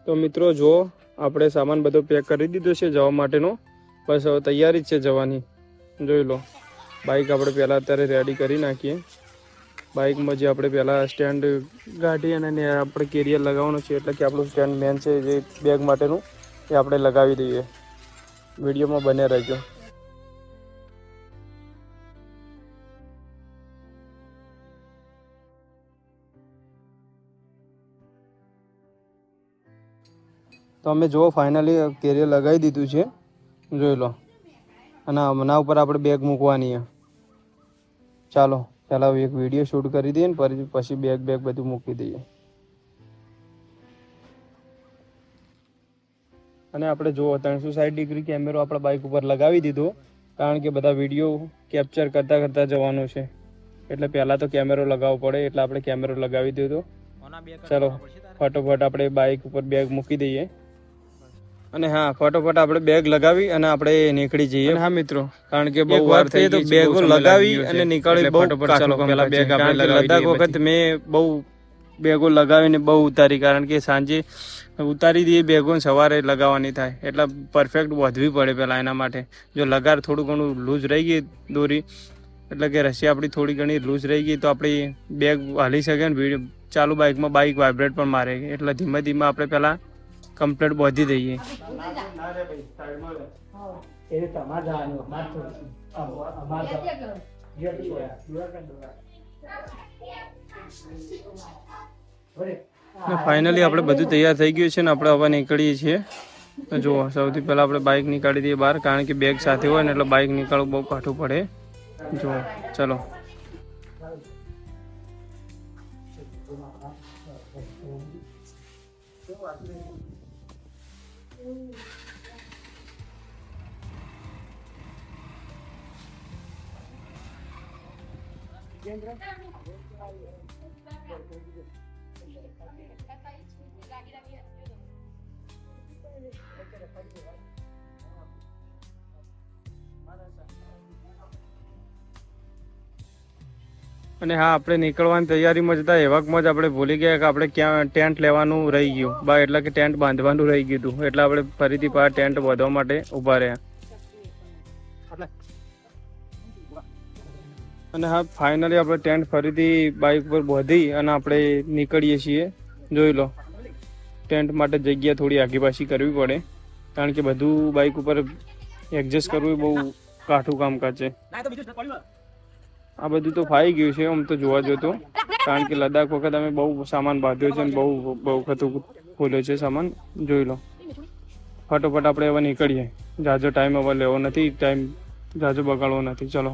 તો મિત્રો જો આપણે સામાન બધો પેક કરી દીધો છે જવા માટેનો, બસ હવે તૈયારી જ છે જવાની. જોઈ લો બાઇક આપણે પહેલાં અત્યારે રેડી કરી નાખીએ. બાઇકમાં જે આપણે પહેલાં સ્ટેન્ડ ગાડી અને આપણે કેરિયર લગાવવાનું છે, એટલે કે આપણું સ્ટેન્ડ મેન છે જે બેગ માટેનું, એ આપણે લગાવી દઈએ. વિડીયોમાં બને રહેજો. તો અમે જુઓ ફાઇનલી કેરિયર લગાવી દીધું છે, જોઈ લો. અને આના ઉપર આપણે બેગ મૂકવાની છે. ચાલો પહેલાં એક વિડીયો શૂટ કરી દઈએ ને પછી બેગ બધું મૂકી દઈએ. અને આપણે જુઓ 360 ડિગ્રી કેમેરો આપણા બાઇક ઉપર લગાવી દીધો, કારણ કે બધા વિડીયો કેપ્ચર કરતા જવાનું છે. એટલે પહેલાં તો કેમેરો લગાવવો પડે, એટલે આપણે કેમેરો લગાવી દીધો. ચાલો ફટોફટ આપણે બાઇક ઉપર બેગ મૂકી દઈએ. અને હા, ફટોફટ આપણે બેગ લગાવી અને આપણે નીકળી જઈએ. હા મિત્રો, કારણ કે બહુ વાર થઈ ગઈ છે, બેગો લગાવી અને નીકળી બહુ કાઠું કામ છે. કારણ કે લદ્દાખ વખત મેં બહુ બેગો લગાવીને બહુ ઉતારી, કારણ કે સાંજે ઉતારી દઈએ બેગો, સવારે લગાવવાની થાય એટલે પરફેક્ટ વધવી પડે પહેલાં એના માટે. જો લગાર થોડું ઘણું લૂઝ રહી ગઈ દોરી, એટલે કે રસી આપણી થોડી ઘણી લૂઝ રહી ગઈ, તો આપણી બેગ હાલી શકે ને. ચાલુ બાઇકમાં બાઇક વાઇબ્રેટ પણ મારે, એટલે ધીમે ધીમે આપણે પહેલાં કમ્પ્લીટ બાંધી દઈએ. ફાઇનલી આપણે બધું તૈયાર થઈ ગયું છે ને આપણે હવે નીકળીએ છીએ. જુઓ સૌથી પહેલાં આપણે બાઇક નીકાળી દઈએ બહાર, કારણ કે બેગ સાથે હોય ને એટલે બાઇક નીકાળવું બહુ કાઠું પડે. જુઓ ચલો. અને હા, આપણે નીકળવાની તૈયારીમાં જતા એવાકમાં જ આપણે ભૂલી ગયા કે આપણે ક્યાં ટેન્ટ લેવાનું રહી ગયું એટલે કે ટેન્ટ બાંધવાનું રહી ગયું હતું. એટલે આપણે ફરીથી પાછા ટેન્ટ બાંધવા માટે ઊભા રહ્યા. અને હા, ફાઇનલી આપણે ટેન્ટ ફરીથી બાઇક પર બાંધી અને આપણે નીકળીએ છીએ. જોઈ લો, ટેન્ટ માટે જગ્યા થોડી આગી-પાછી કરવી પડે, કારણ કે બધું બાઇક ઉપર એડજસ્ટ કરવું બહુ કાઠું કામકાજ છે. આ બધું તો ફાઈ ગયું છે આમ તો જોવા જઈએ તો, કારણ કે લદ્દાખ વખત અમે બહુ સામાન બાંધ્યો છે અને બહુ વખત ખોલ્યો છે સામાન. જોઈ લો ફટોફટ આપણે હવે નીકળીએ. જાજો ટાઈમ હવે લેવો નથી, ટાઈમ જાજો બગાડવો નથી. ચલો.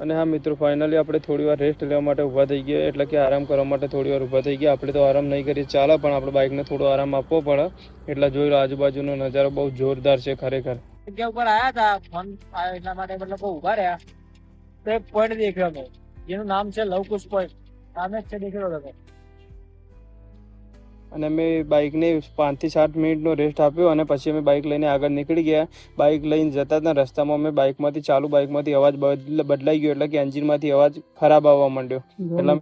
અને હા મિત્રો, ફાઇનલી આપણે થોડી વાર રેસ્ટ લેવા માટે ઊભા થઈ ગયા, એટલે કે આરામ કરવા માટે થોડી વાર ઊભા થઈ ગયા. આપણે તો આરામ નહીં કરીએ ચાલે, પણ આપણે બાઇકને થોડો આરામ આપવો પડે. એટલે જોઈ લો, આજુબાજુનો નજારો બહુ જોરદાર છે ખરેખર. જગ્યા ઉપર આવ્યા હતા, ફોન આવ્યો એટલા માટે મતલબ બહુ ઊભા રહ્યા. તો એક પોઈન્ટ દેખ્યો હતો, જેનું નામ છે લવકુશ પોઈન્ટ. સામે જ છે, દેખ્યો હતો. અને અમે બાઇકને 5 થી 7 મિનિટનો રેસ્ટ આપ્યો, અને પછી અમે બાઇક લઈને આગળ નીકળી ગયા. બાઇક લઈને જતા હતા, રસ્તામાં અમે ચાલુ બાઇકમાંથી અવાજ બદલાઈ ગયો, એટલે કે એન્જિનમાંથી અવાજ ખરાબ આવવા માંડ્યો. એટલે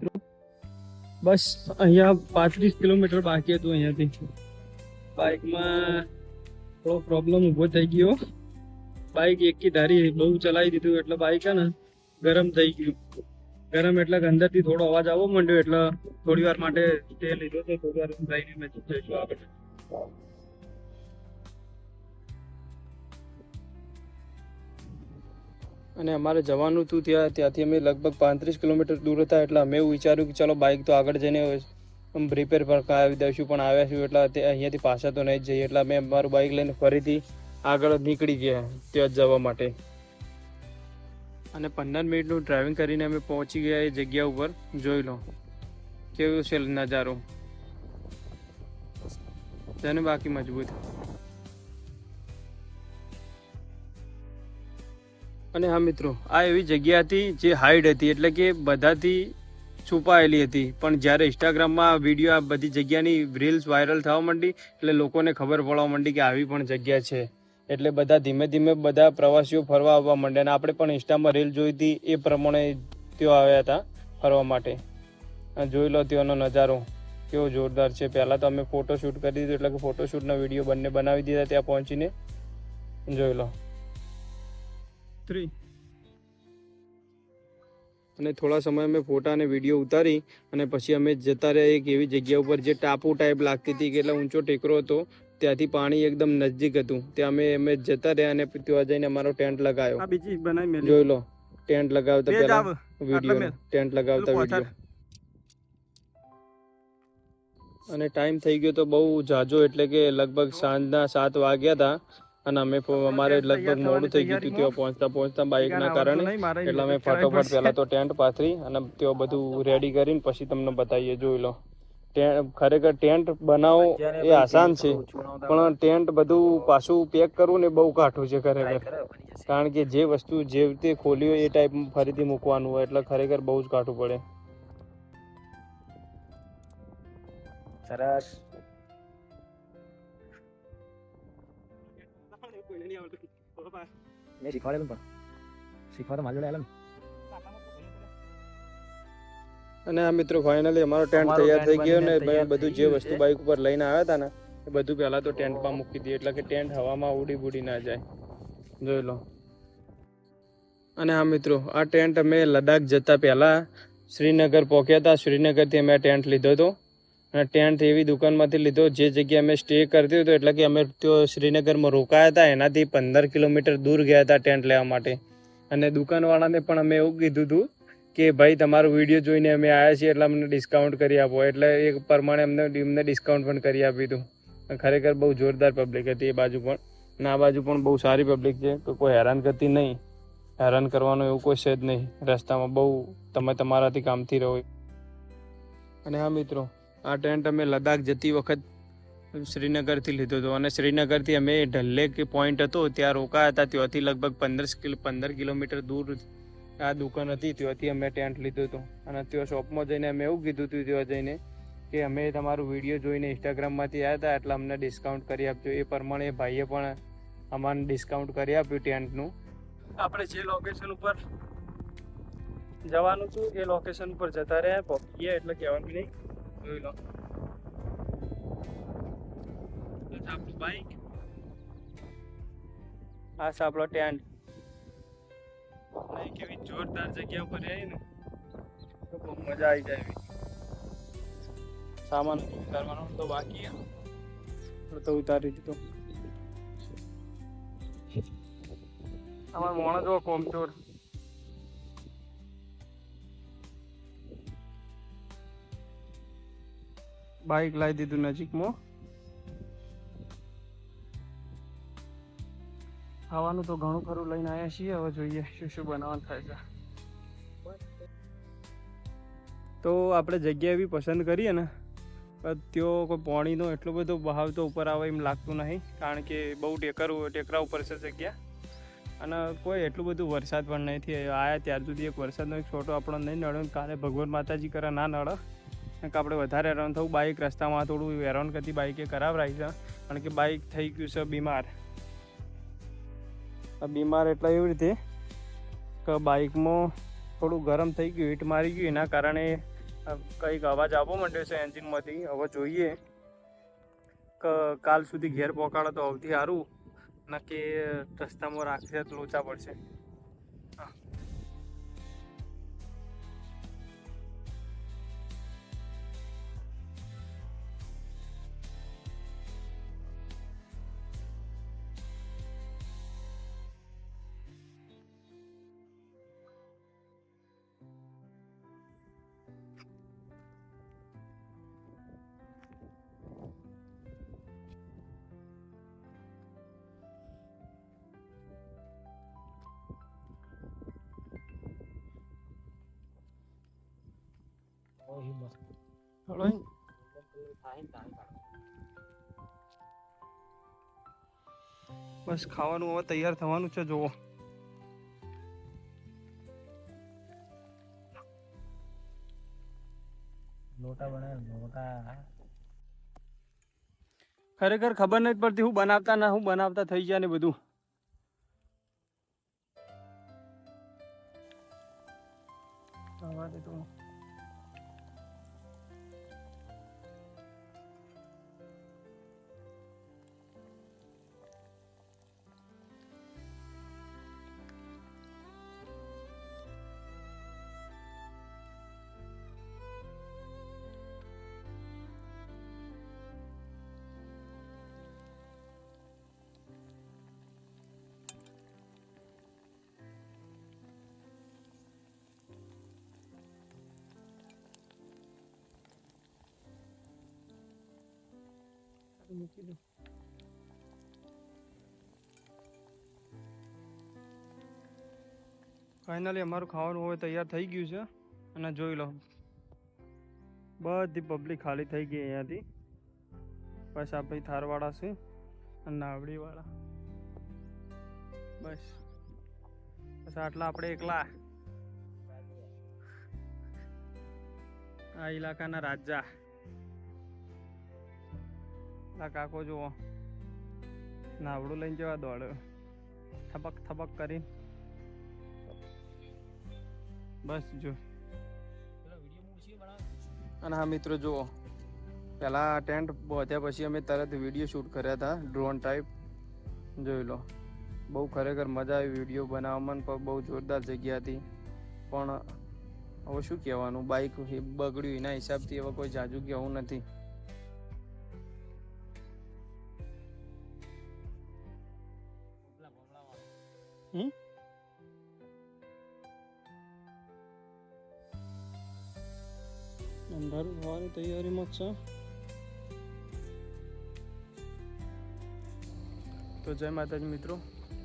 બસ અહીંયા 35 કિલોમીટર બાકી હતું અહીંયાથી. બાઇકમાં થોડો પ્રોબ્લેમ ઊભો થઈ ગયો. બાઇક એકી ધારી બહુ ચલાવી દીધું, એટલે બાઇક છે ને ગરમ થઈ ગયું. ગરમ એટલે અંદરથી થોડો અવાજ આવવા માંડ્યો, એટલે થોડી વાર માટે તે લીધો તો થોડી વાર જઈને મેં જઈશું આગળ. અને અમારે જવાનું હતું ત્યાંથી અમે લગભગ 35 કિલોમીટર દૂર હતા, એટલે અમે એવું વિચાર્યું કે ચાલો બાઇક તો આગળ જઈને રિપેર પર કરાવી દઈશું, પણ આવ્યા છું એટલે અહીંયાથી પાછા તો નહીં જ જઈએ. એટલે અમે અમારું બાઇક લઈને ફરીથી આગળ નીકળી ગયા ત્યાં જવા માટે. અને 15 મિનિટનું ડ્રાઇવિંગ કરીને અમે પહોંચી ગયા એ જગ્યા ઉપર. જોઈ લો કેવું છે નજારો, તેને બાકી મજબૂત. અને હા મિત્રો, આ એવી જગ્યા હતી જે હાઈડ હતી, એટલે કે બધાથી છુપાયેલી હતી. પણ જ્યારે ઇન્સ્ટાગ્રામમાં વિડીયો આ બધી જગ્યાની રીલ્સ વાયરલ થવા માંડી, એટલે લોકોને ખબર પડવા માંડી કે આવી પણ જગ્યા છે. એટલે બધા ધીમે ધીમે બધા પ્રવાસીઓ ફરવા આવવા માંડ્યા. અને આપણે પણ ઇન્સ્ટામાં રીલ જોઈ હતી, એ પ્રમાણે તેઓ આવ્યા હતા ફરવા માટે. જોઈ લો ત્યાંનો નજારો કેવો જોરદાર છે. પહેલાં તો અમે ફોટોશૂટ કરી દીધું, એટલે કે ફોટોશૂટના વિડીયો બંને બનાવી દીધા ત્યાં પહોંચીને. જોઈ લો. અને થોડા સમય અમે ફોટા અને વિડીયો ઉતારી, અને પછી અમે જતા રહ્યા એક એવી જગ્યા ઉપર જે ટાપુ ટાઈપ લાગતી હતી, કે એટલે ઊંચો ટેકરો હતો. ત્યાંથી પાણી એકદમ નજીક હતું. ત્યાં અમે જતા રહ્યા અને ત્યાં જઈને અમારો ટેન્ટ લગાવ્યો. જોઈ લો, ટેન્ટ લગાવતા પહેલા વિડીયો, ટેન્ટ લગાવતા વિડીયો. અને ટાઈમ થઈ ગયો તો બહુ ઝાઝો, એટલે કે લગભગ સાંજના 7 વાગ્યા હતા. અને અમારે લગભગ મોડું થઈ ગયું હતું ત્યાં પહોંચતા બાઇકના કારણે. એટલે અમે ફટોફટ પહેલાં તો ટેન્ટ પાથરી અને ત્યાં બધું રેડી કરીને પછી તમને બતાવીએ. જોઈ લો, ખરેખર ટેન્ટ બનાવો એ આસાન છે, પણ ટેન્ટ બધું પાછું પેક કરવું ને બહુ કાઠું છે ખરેખર. કારણ કે જે વસ્તુ જે રીતે ખોલી હોય એ ટાઈપ ફરીથી મૂકવાનું હોય, એટલે ખરેખર બહુ જ કાઠું પડે. સરસ. મેં શીખવાડેલું, પણ શીખવા તો મારી જોડે આલે. અને આ મિત્રો, ફાઇનલી અમારો ટેન્ટ તૈયાર થઈ ગયો ને બધું જે વસ્તુ બાઇક ઉપર લઈને આવ્યા હતા ને એ બધું પહેલાં તો ટેન્ટમાં મૂકી દઈએ, એટલે કે ટેન્ટ હવામાં ઉડી ના જાય. જોઈ લો. અને હા મિત્રો, આ ટેન્ટ અમે લદ્દાખ જતા પહેલાં શ્રીનગર પહોંચ્યા હતા. શ્રીનગરથી અમે આ ટેન્ટ લીધો હતો. અને ટેન્ટ એવી દુકાનમાંથી લીધો જે જગ્યાએ અમે સ્ટે કરતી હતો, એટલે કે અમે ત્યાં શ્રીનગરમાં રોકાયા હતા એનાથી 15 કિલોમીટર દૂર ગયા હતા ટેન્ટ લેવા માટે. અને દુકાનવાળાને પણ અમે એવું કીધું હતું કે ભાઈ, તમારો વિડીયો જોઈને અમે આવ્યા છીએ, એટલે અમને ડિસ્કાઉન્ટ કરી આપો. એટલે એ પ્રમાણે એમને ડિસ્કાઉન્ટ પણ કરી આપ્યું હતું. ખરેખર બહુ જોરદાર પબ્લિક હતી એ બાજુ પણ. અને આ બાજુ પણ બહુ સારી પબ્લિક છે, તો કોઈ હેરાન કરતી નહીં. હેરાન કરવાનું એવું કોઈ છે જ નહીં. રસ્તામાં બહુ તમે તમારાથી કામથી રહો. અને હા મિત્રો, આ ટેન્ટ અમે લદ્દાખ જતી વખત શ્રીનગરથી લીધો હતો. અને શ્રીનગરથી અમે ડલ લેક પોઈન્ટ હતો ત્યાં રોકાયા હતા. ત્યાંથી લગભગ 15 કિલોમીટર દૂર આ દુકાન હતી, ત્યાંથી અમે ટેન્ટ લીધો હતો. અને ત્યાં શોપમાં જઈને અમે એવું કીધું હતું ત્યાં જઈને કે અમે તમારું વિડીયો જોઈને ઇન્સ્ટાગ્રામમાંથી આવ્યા હતા, એટલે અમને ડિસ્કાઉન્ટ કરી આપજો. એ પ્રમાણે ભાઈએ પણ અમને ડિસ્કાઉન્ટ કરી આપ્યું ટેન્ટનું. આપણે જે લોકેશન ઉપર જવાનું હતું એ લોકેશન ઉપર જતા રહ્યા, પહોંચીએ એટલે કહેવાનું નહીં. જોઈ લો, આપણું બાઈક, આ છે આપણો ટેન્ટ. કેવી જોરદાર જગ્યા ઉપર આવી ને તો બહુ મજા આવી જાય. સામાન ઉતારવાનો તો બાકી તો ઉતારી દીધો. અમારો મોણો જો કોમચોર. બાઈક લાવી દીધું નજીકમાં. ખાવાનું તો ઘણું ખરું લઈને આવ્યા છીએ. હવે જોઈએ શું શું બનાવવાનું થાય છે. તો આપણે જગ્યા એવી પસંદ કરીએ ને ત્યાં કોઈ પાણીનો એટલો બધો બહાવ તો ઉપર આવે એમ લાગતું નહીં, કારણ કે બહુ ટેકરા ઉપર છે જગ્યા, અને કોઈ એટલું બધું વરસાદ પણ નથી આવ્યા ત્યાર સુધી. એક વરસાદનો એક છોટો આપણો નહીં નળ્યો, કાલે ભગવાન માતાજી કરે ના નળે, કારણ કે આપણે વધારે હેરાન થવું. બાઇક રસ્તામાં થોડું હેરાન કરતી બાઇકે કરાવરાઈ છે, કારણ કે બાઇક થઈ ગયું છે બીમાર. બીમાર એટલે એવી રીતે કે બાઇકમાં થોડું ગરમ થઈ ગયું, હીટ મારી ગયું, એના કારણે કંઈક અવાજ આવવા માંડ્યો છે એન્જિનમાંથી. હવે જોઈએ કે કાલ સુધી ઘેર પહોંચાડે તો સૌથી સારું, ના કે રસ્તામાં રાખશે તો લોચા પડશે. હા, બસ ખાવાનું હવે તૈયાર થવાનું છે. જુઓ ખરેખર ખબર નથી પડતી હું બનાવતા થઈ ગયા ને બધું. મૂકી દો. ફાઇનલી અમારું ખાવાનું હવે તૈયાર થઈ ગયું છે, અને જોઈ લો બધી પબ્લિક ખાલી થઈ ગઈ અહીંયાથી. બસ આ ભાઈ થારવાળા છે અને નાવડીવાળા, બસ આટલા આપણે એકલા આ ઇલાકાના રાજા. આ કાકો જુઓ નાવડું લઈને જવા દોડે થબક થબક કરી. બસ જો. અને હા મિત્રો જુઓ, પહેલાં ટેન્ટ પહોંચ્યા પછી અમે તરત વિડીયો શૂટ કર્યા હતા ડ્રોન ટાઈપ. જોઈ લો બહુ ખરેખર મજા આવી વિડીયો બનાવવામાં, પણ બહુ જોરદાર જગ્યા હતી. પણ હવે શું કહેવાનું, બાઇક બગડ્યું એના હિસાબથી હવે કોઈ જાજુ કહેવું નથી. અંધારું થવાની તૈયારીમાં જ છે. તો જય માતાજી મિત્રો.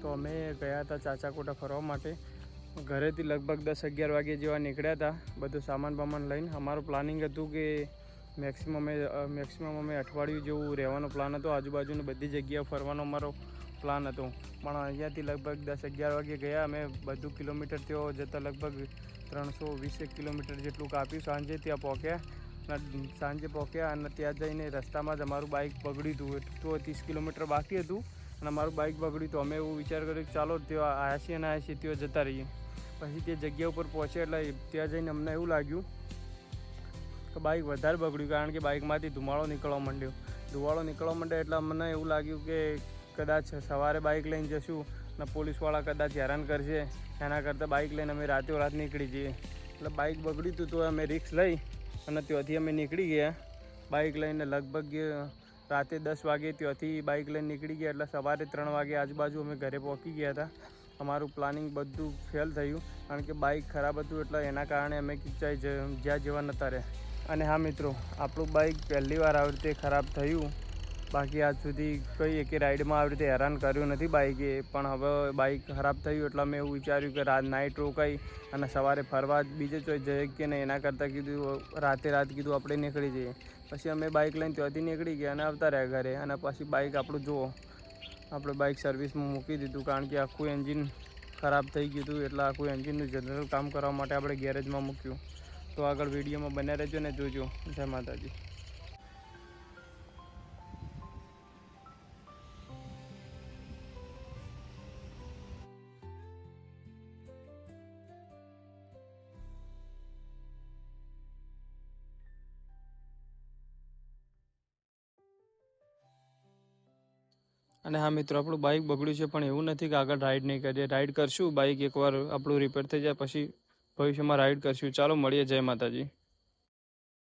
તો અમે ગયા હતા ચાચાકોટા ફરવા માટે. ઘરેથી લગભગ 10-11 વાગે જેવા નીકળ્યા હતા, બધું સામાન બામાન લઈને. અમારું પ્લાનિંગ હતું કે મેક્સિમમ અમે અઠવાડિયું જેવું રહેવાનો પ્લાન હતો. આજુબાજુની બધી જગ્યાએ ફરવાનો અમારો પ્લાન હતો. પણ અહીંયાથી લગભગ 10-11 વાગે ગયા અમે. બધું કિલોમીટર ત્યાં જતાં લગભગ 320 કિલોમીટર જેટલું કાપ્યું. સાંજે ત્યાં પહોંચ્યા અને ત્યાં જઈને રસ્તામાં જ અમારું બાઇક બગડ્યું હતું. તો 30 કિલોમીટર બાકી હતું અને અમારું બાઇક બગડ્યું. તો અમે એવું વિચાર કર્યો કે ચાલો ત્યાં આવ્યા છીએ ત્યાં જતા રહીએ. પછી તે જગ્યા ઉપર પહોંચ્યા એટલે ત્યાં જઈને અમને એવું લાગ્યું કે બાઇક વધારે બગડ્યું, કારણ કે બાઇકમાંથી ધુમાડો નીકળવા માંડ્યો. એટલે અમને એવું લાગ્યું કે કદાચ સવારે બાઇક લઈને જશું અને પોલીસવાળા કદાચ હેરાન કરશે, એના કરતાં બાઇક લઈને અમે રાતોરાત નીકળી જઈએ. એટલે બાઇક બગડ્યું હતું તો અમે રિસ્ક લઈ અને ત્યાંથી અમે નીકળી ગયા બાઇક લઈને. લગભગ રાતે 10 વાગે ત્યાંથી બાઇક લઈને નીકળી ગયા, એટલે સવારે 3 વાગે આજુબાજુ અમે ઘરે પહોંચી ગયા હતા. અમારું પ્લાનિંગ બધું ફેલ થયું, કારણ કે બાઇક ખરાબ હતું, એટલે એના કારણે અમે જ્યાં જેવા નહોતા રહ્યા. અને હા મિત્રો, આપણું બાઇક પહેલી વાર આવી રીતે ખરાબ થયું બાકી આજ સુધી કંઈ એકે રાઈડમાં આવી રીતે હેરાન કર્યું નથી બાઇકે. પણ હવે બાઇક ખરાબ થયું એટલે મેં એવું વિચાર્યું કે નાઇટ રોકાઈ અને સવારે ફરવા બીજે ચોઈ જઈએ કે નહીં, એના કરતાં કીધું રાત કીધું આપણે નીકળી જઈએ. પછી અમે બાઇક લઈને ત્યાંથી નીકળી ગયા અને આવતા રહ્યા ઘરે. અને પછી બાઇક આપણું જુઓ, આપણે બાઇક સર્વિસમાં મૂકી દીધું, કારણ કે આખું એન્જિન ખરાબ થઈ ગયું હતું. એટલે આખું એન્જિનનું જનરલ કામ કરવા માટે આપણે ગેરેજમાં મૂક્યું. તો આગળ વિડીયોમાં બન્યા રહેજો ને જોજો. જય માતાજી. અને હા મિત્રો, આપણું બાઇક બગડ્યું છે પણ એવું નથી કે આગળ રાઈડ નહીં કરીએ. રાઈડ કરશું. બાઇક એકવાર આપણું રિપેર થઈ જાય પછી ભવિષ્યમાં રાઈડ કરશું. ચાલો મળીએ. જય માતાજી.